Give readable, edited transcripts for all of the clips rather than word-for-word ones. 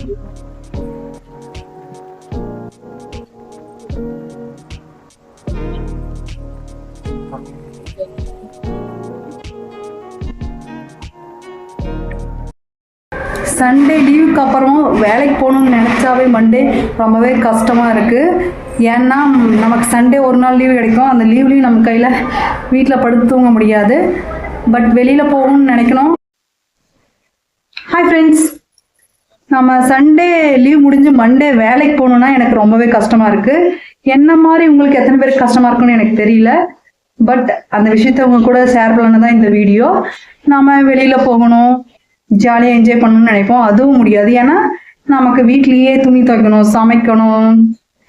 Sunday லீவுக்கு அப்புறம் வேலைக்கு போகணுன்னு நினச்சாவே மண்டே ரொம்பவே கஷ்டமாக இருக்குது. ஏன்னா நமக்கு சண்டே ஒரு நாள் லீவு கிடைக்கும். அந்த லீவ்லேயும் நம்ம கையில் வீட்டில் படுத்து தூங்க முடியாது. பட் வெளியில் போகணும்னு நினைக்கணும். ஹாய் ஃப்ரெண்ட்ஸ், நம்ம சண்டே லீவ் முடிஞ்சு மண்டே வேலைக்கு போகணுன்னா எனக்கு ரொம்பவே கஷ்டமாக இருக்குது. என்ன மாதிரி உங்களுக்கு எத்தனை பேருக்கு கஷ்டமாக இருக்குன்னு எனக்கு தெரியல. பட் அந்த விஷயத்த உங்க கூட ஷேர் பண்ண தான் இந்த வீடியோ. நம்ம வெளியில் போகணும், ஜாலியாக என்ஜாய் பண்ணணும்னு நினைப்போம். அதுவும் முடியாது. ஏன்னா நமக்கு வீட்லேயே துணி துவைக்கணும், சமைக்கணும்,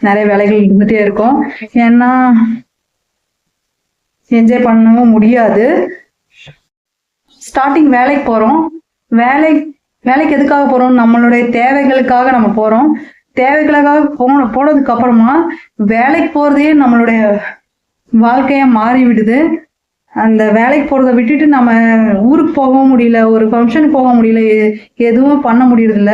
நிறைய வேலைகள் இருந்துகிட்டே இருக்கும். ஏன்னா என்ஜாய் பண்ணவும் முடியாது. ஸ்டார்டிங் வேலைக்கு போகிறோம். வேலைக்கு எதுக்காக போகிறோம்? நம்மளுடைய தேவைகளுக்காக நம்ம போகிறோம். தேவைகளுக்காக போனதுக்கு அப்புறமா வேலைக்கு போகிறதே நம்மளுடைய வாழ்க்கையாக மாறி விடுது. அந்த வேலைக்கு போகிறத விட்டுட்டு நம்ம ஊருக்கு போகவும் முடியல, ஒரு ஃபங்க்ஷனுக்கு போக முடியல, எதுவும் பண்ண முடியறதில்ல.